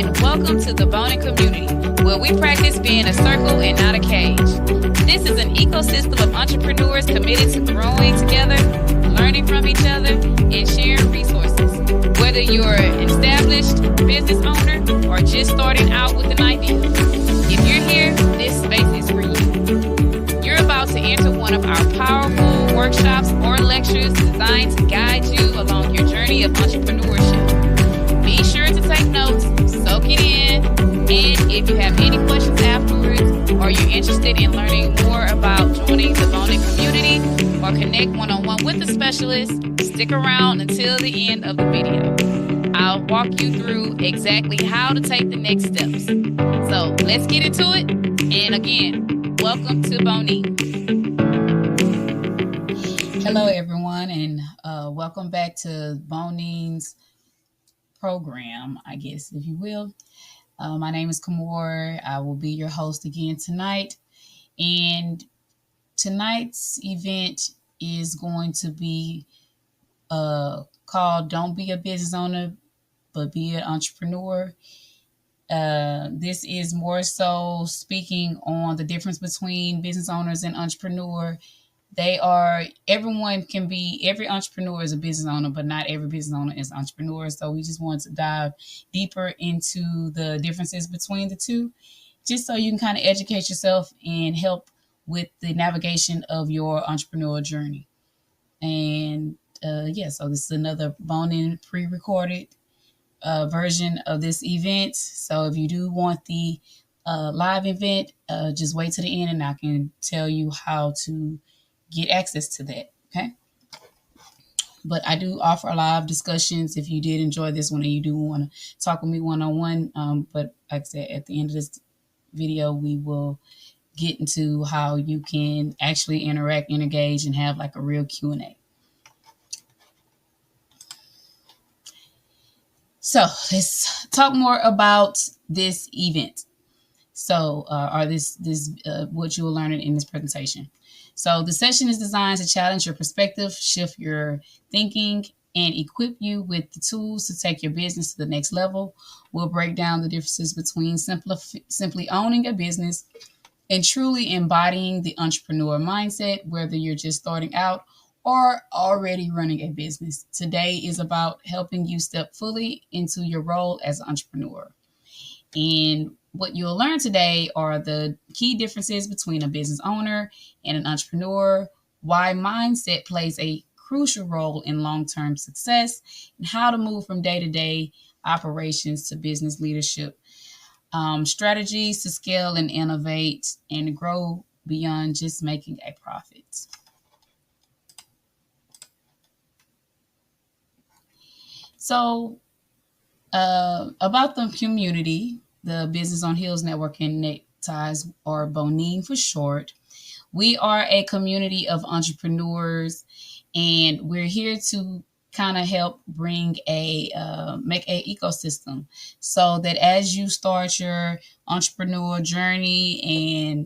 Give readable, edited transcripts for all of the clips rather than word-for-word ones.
and welcome to the Boning Community, where we practice being a circle and not a cage. This is an ecosystem of entrepreneurs committed to growing together, learning from each other, and sharing resources. Whether you're an established business owner or just starting out with an idea, if you're here, this space is for you. You're about to enter one of our powerful workshops or lectures designed to guide you along your journey of entrepreneurship. Be sure to take notes, soak it in, and if you have any questions afterwards or you're interested in learning more about joining the Boning community or connect one-on-one with a specialist, stick around until the end of the video. I'll walk you through exactly how to take the next steps. So let's get into it. And again, welcome to Boning. Hello, everyone, and welcome back to Boning's program, I guess, if you will. My name is Kamor. I will be your host again tonight. And tonight's event is going to be called Don't Be a Business Owner, but Be an Entrepreneur. This is more so speaking on the difference between business owners and entrepreneur. Every entrepreneur is a business owner, but not every business owner is an entrepreneur. So we just want to dive deeper into the differences between the two, just so you can kind of educate yourself and help with the navigation of your entrepreneurial journey. And so this is another Boning pre-recorded version of this event. So if you do want the live event, just wait to the end and I can tell you how to get access to that, okay? But I do offer live discussions if you did enjoy this one and you do want to talk with me one-on-one. But like I said, at the end of this video, we will get into how you can actually interact and engage and have like a real Q&A. So let's talk more about this event. So, what you will learn in this presentation. So the session is designed to challenge your perspective, shift your thinking, and equip you with the tools to take your business to the next level. We'll break down the differences between simply owning a business and truly embodying the entrepreneur mindset, whether you're just starting out or already running a business. Today is about helping you step fully into your role as an entrepreneur. And what you'll learn today are the key differences between a business owner and an entrepreneur, why mindset plays a crucial role in long-term success, and how to move from day-to-day operations to business leadership, strategies to scale and innovate and grow beyond just making a profit. So about the community, the Business on Heels Network and Neckties, or Boning for short. We are a community of entrepreneurs, and we're here to kind of help bring make a ecosystem so that as you start your entrepreneur journey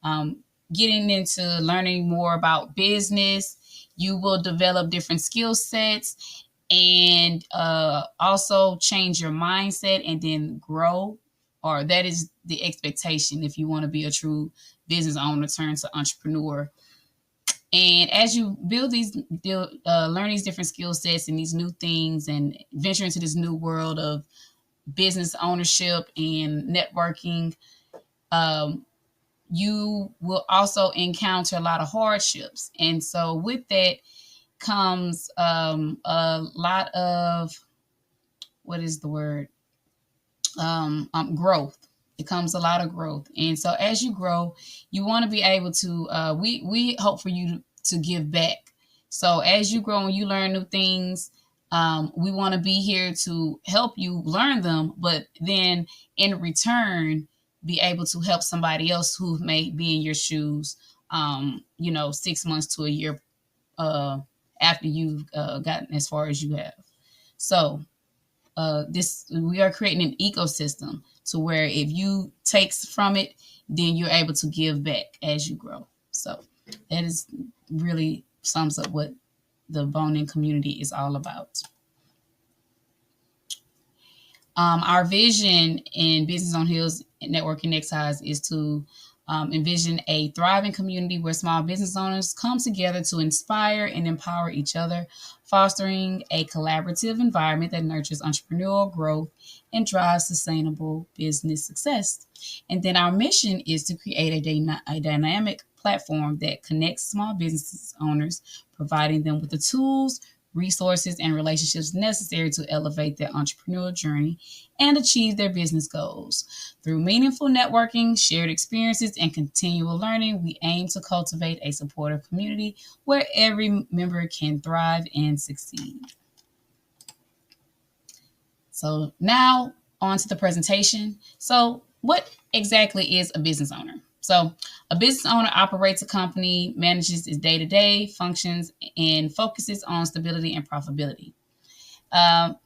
and getting into learning more about business, you will develop different skill sets and also change your mindset and then grow. Or that is the expectation if you want to be a true business owner turned to entrepreneur. And as you learn these different skill sets and these new things and venture into this new world of business ownership and networking, you will also encounter a lot of hardships. And so with that comes a lot of, growth. It comes a lot of growth. And so as you grow, you want to be able to, we hope for you to give back. So as you grow and you learn new things, we want to be here to help you learn them, but then in return, be able to help somebody else who may be in your shoes, 6 months to a year after you've gotten as far as you have. So we are creating an ecosystem to where if you take from it, then you're able to give back as you grow. So that is really sums up what the Boning community is all about. Our vision in Business on Hills Networking Next Highs is to envision a thriving community where small business owners come together to inspire and empower each other, fostering a collaborative environment that nurtures entrepreneurial growth and drives sustainable business success. And then our mission is to create a dynamic platform that connects small business owners, providing them with the tools, resources, and relationships necessary to elevate their entrepreneurial journey and achieve their business goals. Through meaningful networking, shared experiences, and continual learning, we aim to cultivate a supportive community where every member can thrive and succeed. So now on to the presentation. So what exactly is a business owner? So a business owner operates a company, manages its day-to-day functions, and focuses on stability and profitability.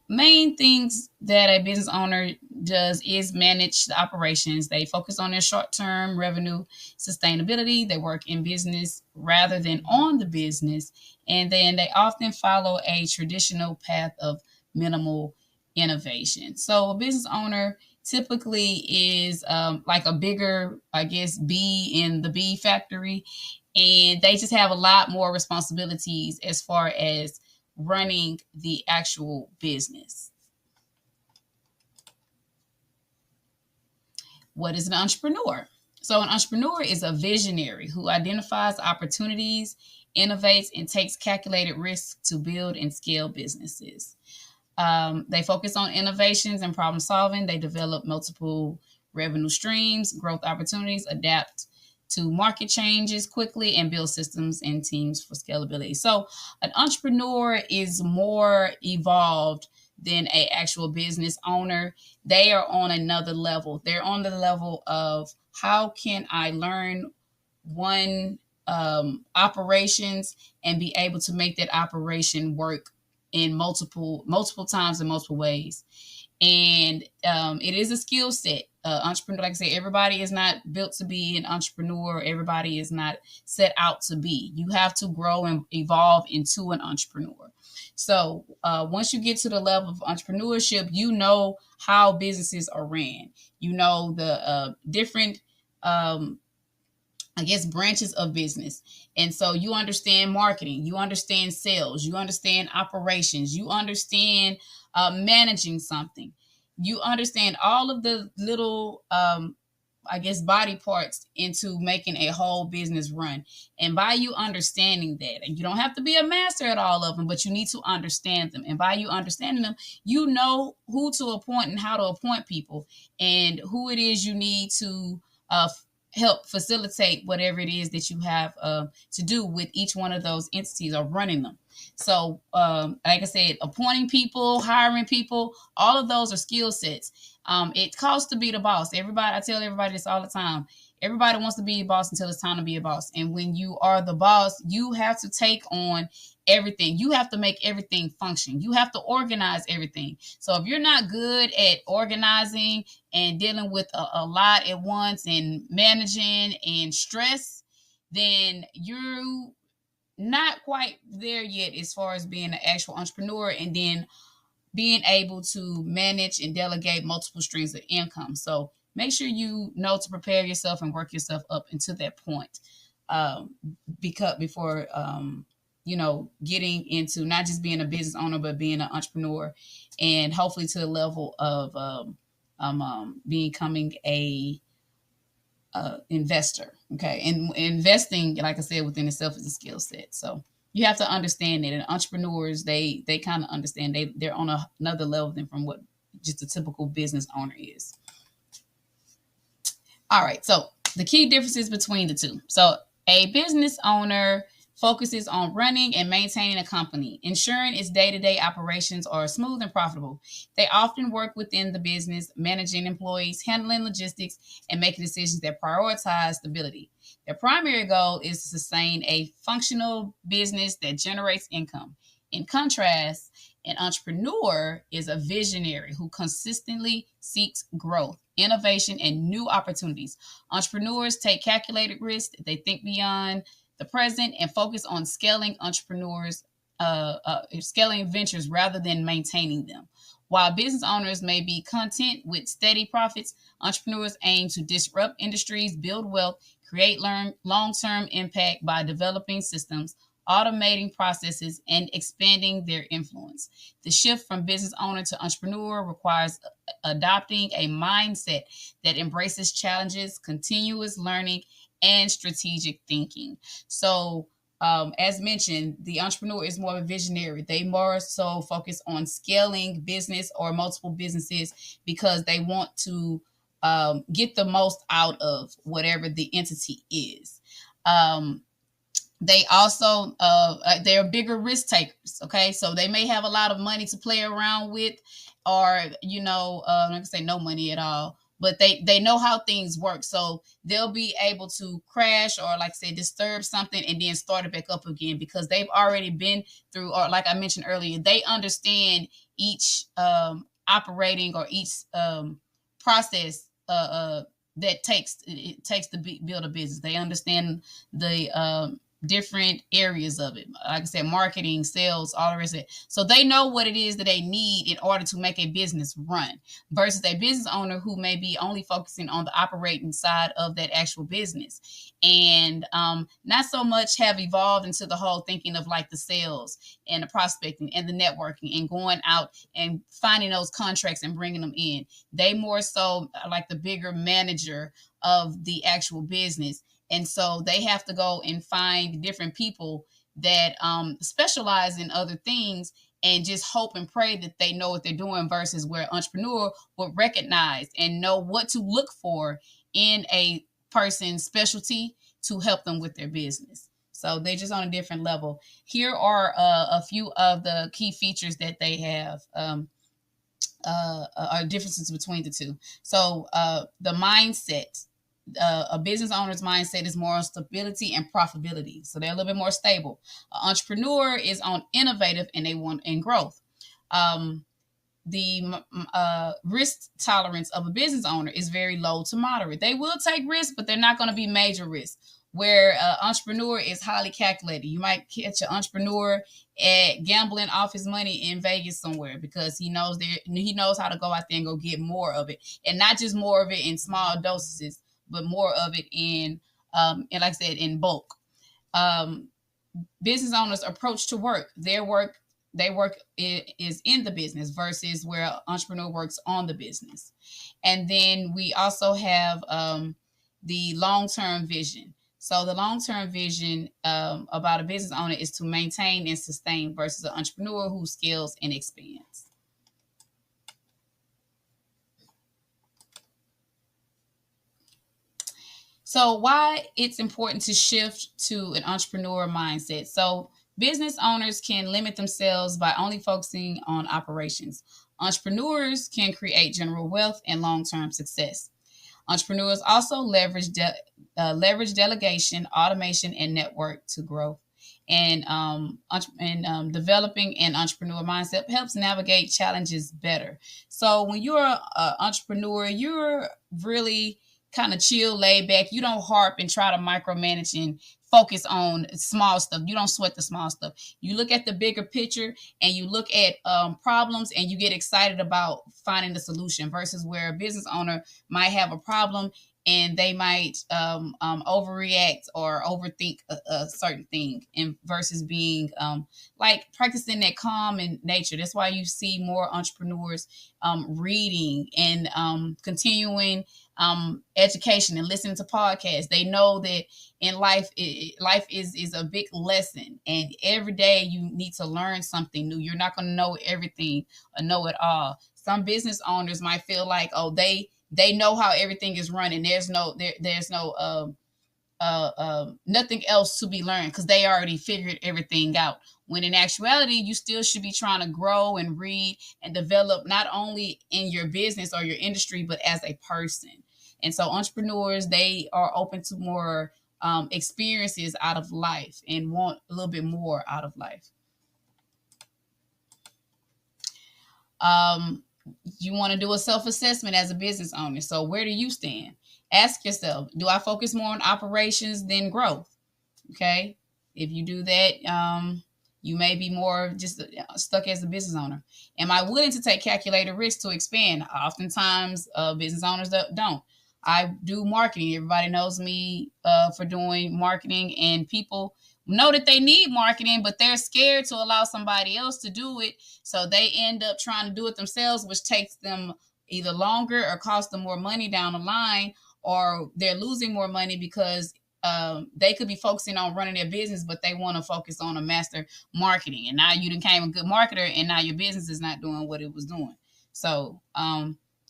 Main things that a business owner does is manage the operations. They focus on their short-term revenue sustainability. They work in business rather than on the business. And then they often follow a traditional path of minimal innovation. So a business owner typically is like a bigger, I guess, bee in the bee factory. And they just have a lot more responsibilities as far as running the actual business. What is an entrepreneur? So, an entrepreneur is a visionary who identifies opportunities, innovates, and takes calculated risks to build and scale businesses. They focus on innovations and problem solving. They develop multiple revenue streams, growth opportunities, adapt to market changes quickly, and build systems and teams for scalability. So an entrepreneur is more evolved than an actual business owner. They are on another level. They're on the level of how can I learn one operations and be able to make that operation work in multiple times in multiple ways. And it is a skill set. Entrepreneur, like I said, everybody is not built to be an entrepreneur. Everybody is not set out to be. You have to grow and evolve into an entrepreneur. So once you get to the level of entrepreneurship, you know how businesses are ran. You know the different I guess branches of business. And so you understand marketing, you understand sales, you understand operations, you understand managing something. You understand all of the little I guess body parts into making a whole business run. And by you understanding that, and you don't have to be a master at all of them, but you need to understand them. And by you understanding them, you know who to appoint and how to appoint people and who it is you need to help facilitate whatever it is that you have to do with each one of those entities or running them. So, like I said, appointing people, hiring people, all of those are skill sets. It costs to be the boss. Everybody, I tell everybody this all the time. Everybody wants to be a boss until it's time to be a boss. And when you are the boss, you have to take on everything. You have to make everything function. You have to organize everything. So if you're not good at organizing and dealing with a lot at once and managing and stress, then you're not quite there yet as far as being an actual entrepreneur and then being able to manage and delegate multiple streams of income. So make sure you know to prepare yourself and work yourself up into that point because before getting into not just being a business owner but being an entrepreneur, and hopefully to the level of becoming a investor. Okay, and investing, like I said, within itself is a skill set. So you have to understand that. And entrepreneurs, they kind of understand they're on another level than from what just a typical business owner is. All right, so the key differences between the two. So a business owner focuses on running and maintaining a company, ensuring its day-to-day operations are smooth and profitable. They often work within the business, managing employees, handling logistics, and making decisions that prioritize stability. Their primary goal is to sustain a functional business that generates income. In contrast, an entrepreneur is a visionary who consistently seeks growth, innovation, and new opportunities. Entrepreneurs take calculated risks, they think beyond the present, and focus on scaling ventures rather than maintaining them. While business owners may be content with steady profits, entrepreneurs aim to disrupt industries, build wealth, create long-term impact by developing systems, automating processes, and expanding their influence. The shift from business owner to entrepreneur requires adopting a mindset that embraces challenges, continuous learning, and strategic thinking. So, as mentioned, the entrepreneur is more of a visionary. They more so focus on scaling business or multiple businesses because they want to get the most out of whatever the entity is. Um, they also they're bigger risk takers. Okay, so they may have a lot of money to play around with, or I'm gonna say no money at all, but they know how things work, so they'll be able to crash or, like I said, disturb something and then start it back up again because they've already been through, or like I mentioned earlier, they understand each operating or each process that takes to build a business. They understand the different areas of it. Like I said, marketing, sales, all the rest of it. So they know what it is that they need in order to make a business run versus a business owner who may be only focusing on the operating side of that actual business. And not so much have evolved into the whole thinking of like the sales and the prospecting and the networking and going out and finding those contracts and bringing them in. They more so like the bigger manager of the actual business. And so they have to go and find different people that specialize in other things and just hope and pray that they know what they're doing versus where entrepreneur will recognize and know what to look for in a person's specialty to help them with their business. So they're just on a different level. Here are a few of the key features that they have. Are differences between the two. So the mindset, a business owner's mindset is more on stability and profitability. So they're a little bit more stable. An entrepreneur is on innovative and they want in growth. The risk tolerance of a business owner is very low to moderate. They will take risks, but they're not going to be major risks. Where an entrepreneur is highly calculated. You might catch an entrepreneur at gambling off his money in Vegas somewhere because he knows how to go out there and go get more of it, and not just more of it in small doses, but more of it in and like I said, in bulk. Um, Business owners' approach to work, they work is in the business versus where an entrepreneur works on the business. And then we also have the long-term vision. So the long-term vision about a business owner is to maintain and sustain versus an entrepreneur who scales and expands. So why it's important to shift to an entrepreneur mindset. So business owners can limit themselves by only focusing on operations. Entrepreneurs can create general wealth and long-term success. Entrepreneurs also leverage delegation, automation, and network to grow. And developing an entrepreneur mindset helps navigate challenges better. So when you're an entrepreneur, you're really kind of chill, laid back. You don't harp and try to micromanage and focus on small stuff. You don't sweat the small stuff. You look at the bigger picture and you look at problems and you get excited about finding the solution versus where a business owner might have a problem and they might overreact or overthink a certain thing and versus being like practicing that calm in nature. That's why you see more entrepreneurs reading and continuing education and listening to podcasts. They know that in life, life is a big lesson, and every day you need to learn something new. You're not going to know everything or know it all. Some business owners might feel like, oh, they know how everything is running. There's no nothing else to be learned because they already figured everything out. When in actuality, you still should be trying to grow and read and develop not only in your business or your industry, but as a person. And so entrepreneurs, they are open to more experiences out of life and want a little bit more out of life. Um, you want to do a self-assessment as a business owner. So where do you stand? Ask yourself, do I focus more on operations than growth? Okay. If you do that, You may be more just stuck as a business owner. Am I willing to take calculated risks to expand? Oftentimes, business owners don't. I do marketing. Everybody knows me for doing marketing, and people know that they need marketing, but they're scared to allow somebody else to do it. So they end up trying to do it themselves, which takes them either longer or cost them more money down the line, or they're losing more money because they could be focusing on running their business, but they want to focus on a master marketing. And now you became a good marketer, and now your business is not doing what it was doing. So,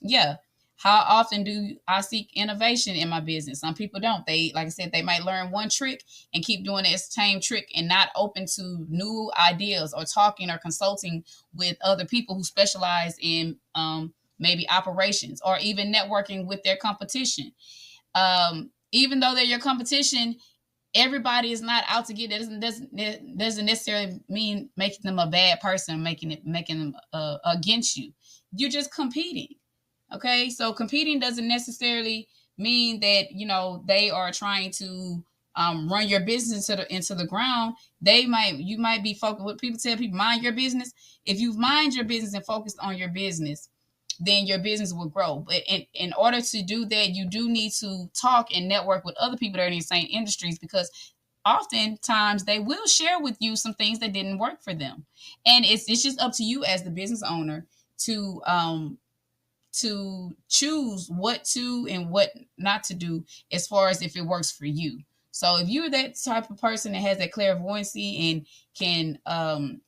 yeah. How often do I seek innovation in my business? Some people don't. They, like I said, they might learn one trick and keep doing that same trick and not open to new ideas or talking or consulting with other people who specialize in maybe operations or even networking with their competition. Even though they're your competition, everybody is not out to get. That doesn't necessarily mean making them a bad person, making them against you. You're just competing. Okay, so competing doesn't necessarily mean that they are trying to run your business into the ground. You might be focused. What people tell people, mind your business. If you mind your business and focused on your business, then your business will grow. But in order to do that, you do need to talk and network with other people that are in the same industries, because oftentimes they will share with you some things that didn't work for them. And it's just up to you as the business owner to choose what to and what not to do as far as if it works for you. So if you're that type of person that has that clairvoyancy and can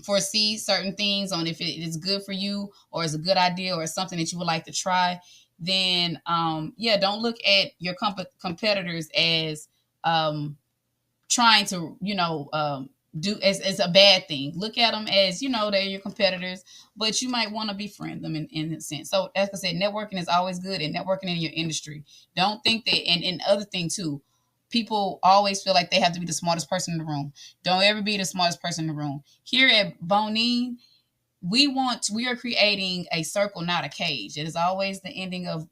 foresee certain things on if it is good for you or is a good idea or something that you would like to try, then yeah, don't look at your competitors as trying to do as a bad thing. Look at them as they're your competitors, but you might want to befriend them in a sense. So as I said, networking is always good, and networking in your industry. Don't think that. And other thing too, people always feel like they have to be the smartest person in the room. Don't ever be the smartest person in the room. Here at Bonine, we are creating a circle, not a cage. It is always the ending of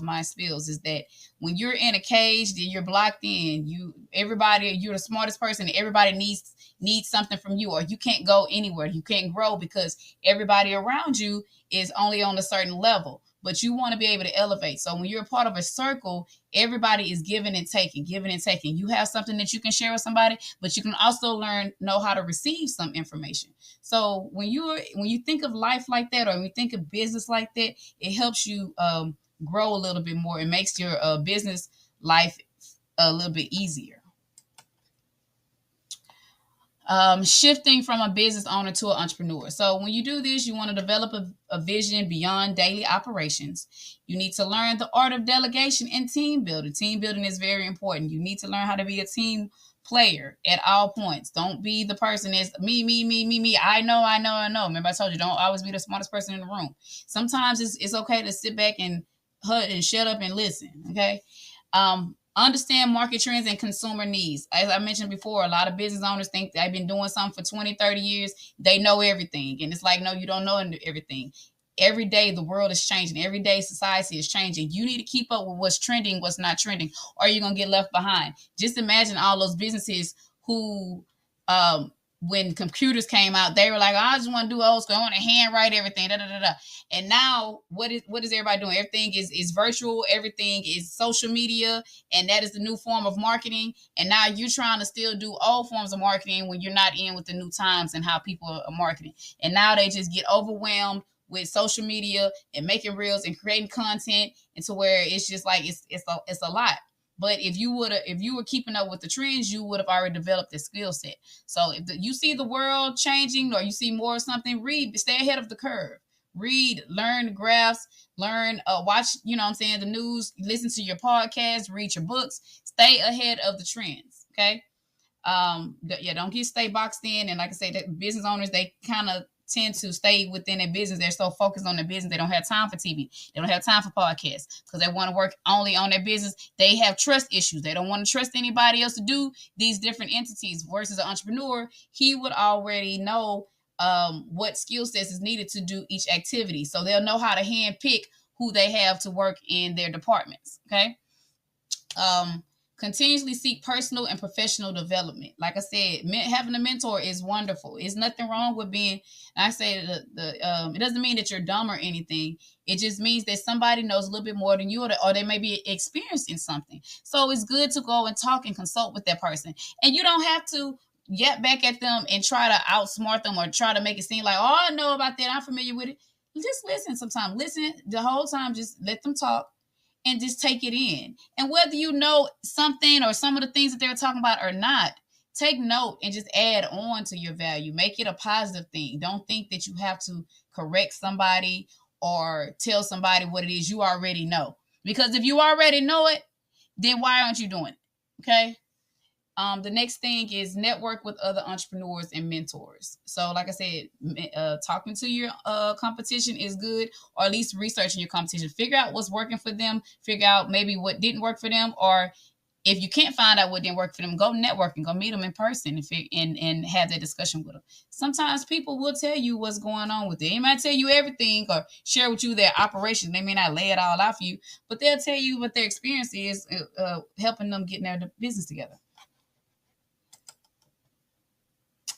my spills is that when you're in a cage, then you're blocked in. You're the smartest person. Everybody needs something from you, or you can't go anywhere. You can't grow because everybody around you is only on a certain level. But you want to be able to elevate. So when you're a part of a circle, everybody is giving and taking, giving and taking. You have something that you can share with somebody, but you can also know how to receive some information. So when you think of life like that, or when you think of business like that, it helps you grow a little bit more. It makes your business life a little bit easier. Shifting from a business owner to an entrepreneur. So when you do this, you want to develop a vision beyond daily operations. You need to learn the art of delegation and team building. Team building is very important. You need to learn how to be a team player at all points. Don't be the person that's me, me, me, me, me. I know. Remember I told you, don't always be the smartest person in the room. Sometimes it's okay to sit back and shut up and listen. Okay. Understand market trends and consumer needs. As I mentioned before, a lot of business owners think they've been doing something for 20, 30 years. They know everything. And it's like, no, you don't know everything. Every day, the world is changing. Every day, society is changing. You need to keep up with what's trending, what's not trending, or you're going to get left behind. Just imagine all those businesses who when computers came out, they were like, oh, I just want to do old school. I want to handwrite everything. Da, da, da, da. And now what is everybody doing? Everything is virtual. Everything is social media. And that is the new form of marketing. And now you're trying to still do old forms of marketing when you're not in with the new times and how people are marketing. And now they just get overwhelmed with social media and making reels and creating content, and to where it's just like it's a lot. But if you were keeping up with the trends, you would have already developed this skill set. So if you see the world changing, or you see more of something, stay ahead of the curve. Read, learn the graphs, watch, the news, listen to your podcasts, read your books, stay ahead of the trends. Okay. Don't stay boxed in. And like I said, that business owners, they kind of tend to stay within their business. They're so focused on their business, they don't have time for TV. They don't have time for podcasts because they want to work only on their business. They have trust issues. They don't want to trust anybody else to do these different entities. Versus an entrepreneur, he would already know what skill sets is needed to do each activity. So they'll know how to hand pick who they have to work in their departments. Okay. Continuously seek personal and professional development. Like I said, having a mentor is wonderful. It's nothing wrong with being. I say it doesn't mean that you're dumb or anything. It just means that somebody knows a little bit more than you, or they may be experienced in something. So it's good to go and talk and consult with that person, and you don't have to get back at them and try to outsmart them or try to make it seem like, oh, I know about that, I'm familiar with it. Just listen. Sometimes listen the whole time. Just let them talk and just take it in. And whether you know something or some of the things that they're talking about or not, take note and just add on to your value. Make it a positive thing. Don't think that you have to correct somebody or tell somebody what it is you already know. Because if you already know it, then why aren't you doing it? Okay. The next thing is network with other entrepreneurs and mentors. So like I said, talking to your competition is good, or at least researching your competition. Figure out what's working for them. Figure out maybe what didn't work for them, or if you can't find out what didn't work for them, go network and go meet them in person and have that discussion with them. Sometimes people will tell you what's going on with it. They might tell you everything or share with you their operation. They may not lay it all out for you, but they'll tell you what their experience is helping them get their business together.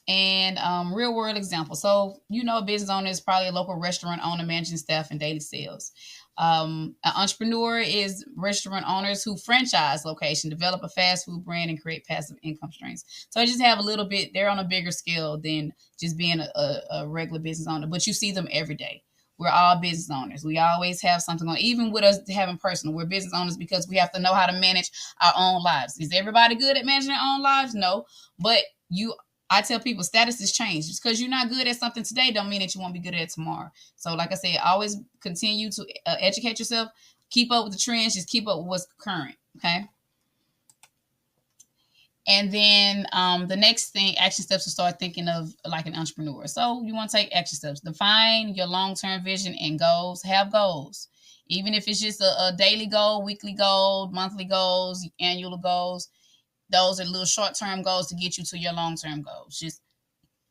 And real world example. So, a business owner is probably a local restaurant owner managing staff and daily sales. An entrepreneur is restaurant owners who franchise location, develop a fast food brand, and create passive income streams. So I just have a little bit, they're on a bigger scale than just being a regular business owner, but you see them every day. We're all business owners. We always have something on, even with us having personal. We're business owners because we have to know how to manage our own lives. Is everybody good at managing their own lives? No, but I tell people status has changed. Just because you're not good at something today don't mean that you won't be good at it tomorrow. So like I said, always continue to educate yourself. Keep up with the trends. Just keep up with what's current. Okay. And then the next thing, action steps to start thinking of like an entrepreneur. So you want to take action steps. Define your long-term vision and goals. Have goals. Even if it's just a daily goal, weekly goal, monthly goals, annual goals. Those are little short-term goals to get you to your long-term goals. Just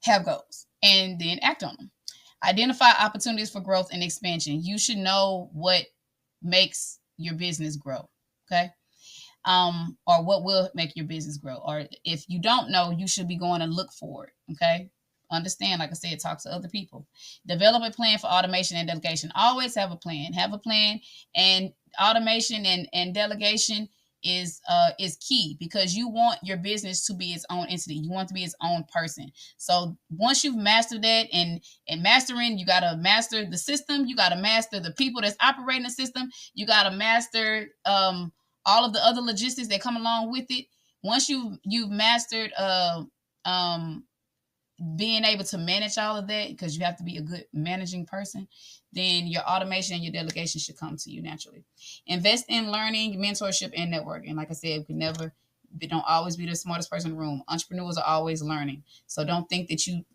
have goals and then act on them. Identify opportunities for growth and expansion. You should know what makes your business grow, okay? Or what will make your business grow. Or if you don't know, you should be going and look for it, okay? Understand, like I said, talk to other people. Develop a plan for automation and delegation. Always have a plan. Have a plan, and automation and delegation is key, because you want your business to be its own entity. You want to be its own person. So once you've mastered that, and mastering, you got to master the system. You got to master the people that's operating the system. You got to master all of the other logistics that come along with it. Once you've mastered being able to manage all of that, because you have to be a good managing person, then your automation and your delegation should come to you naturally. Invest in learning, mentorship, and networking. Like I said, don't always be the smartest person in the room. Entrepreneurs are always learning. So don't think that you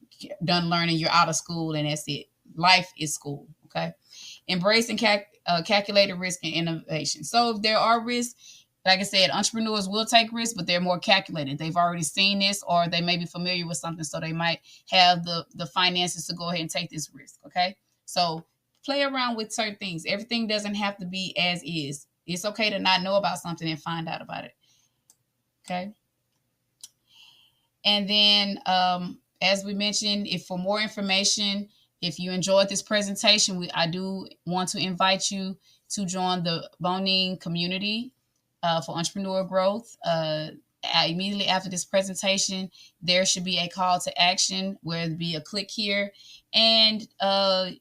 done learning, you're out of school and that's it. Life is school, okay? Embrace and calculated risk and innovation. So if there are risks, like I said, entrepreneurs will take risks, but they're more calculated. They've already seen this, or they may be familiar with something, so they might have the finances to go ahead and take this risk, okay? So play around with certain things. Everything doesn't have to be as is. It's okay to not know about something and find out about it, okay? And then, as we mentioned, if for more information, if you enjoyed this presentation, I do want to invite you to join the Bonine community for entrepreneur growth. Immediately after this presentation, there should be a call to action where there'll be a click here, and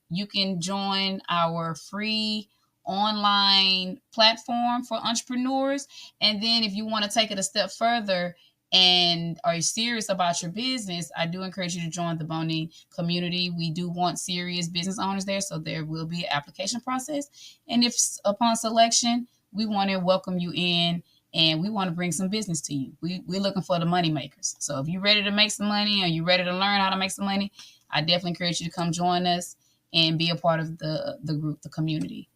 you can join our free online platform for entrepreneurs. And then if you want to take it a step further and are serious about your business, I do encourage you to join the Bonine community. We do want serious business owners there, so there will be an application process. And if upon selection, we want to welcome you in, and we want to bring some business to you. We're looking for the money makers. So if you're ready to make some money, or you're ready to learn how to make some money, I definitely encourage you to come join us and be a part of the group, the community.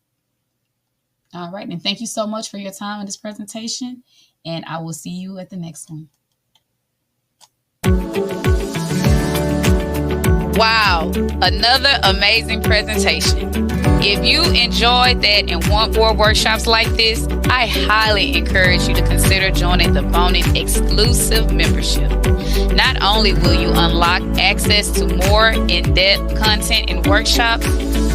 All right. And thank you so much for your time in this presentation, and I will see you at the next one. Wow. Another amazing presentation. If you enjoyed that and want more workshops like this, I highly encourage you to consider joining the Bonin exclusive membership. Not only will you unlock access to more in-depth content and workshops,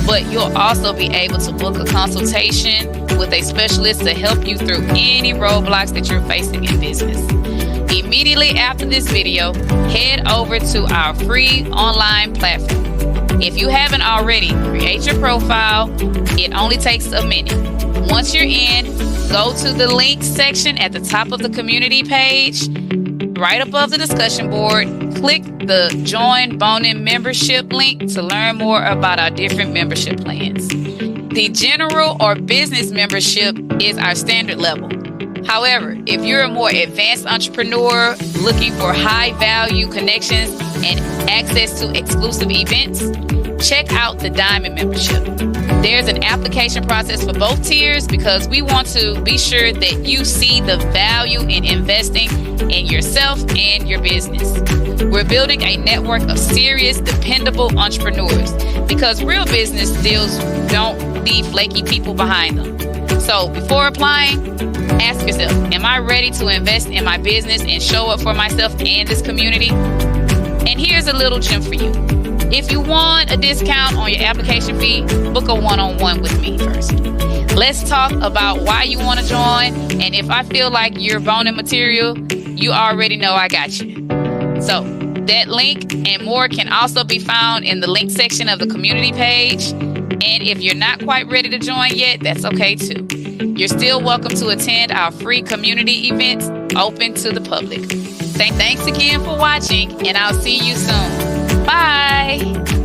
but you'll also be able to book a consultation with a specialist to help you through any roadblocks that you're facing in business. Immediately after this video, head over to our free online platform. If you haven't already, create your profile. It only takes a minute. Once you're in, go to the links section at the top of the community page. Right above the discussion board, click the Join Bonin membership link to learn more about our different membership plans. The general or business membership is our standard level. However, if you're a more advanced entrepreneur looking for high value connections and access to exclusive events, check out the Diamond membership. There's an application process for both tiers because we want to be sure that you see the value in investing in yourself and your business. We're building a network of serious, dependable entrepreneurs because real business deals don't leave flaky people behind them. So before applying, ask yourself, am I ready to invest in my business and show up for myself and this community? And here's a little gem for you. If you want a discount on your application fee, book a one-on-one with me first. Let's talk about why you want to join, and if I feel like you're Bonin material, you already know I got you. So that link and more can also be found in the link section of the community page. And if you're not quite ready to join yet, that's okay too. You're still welcome to attend our free community events open to the public. Thanks again for watching, and I'll see you soon. Bye.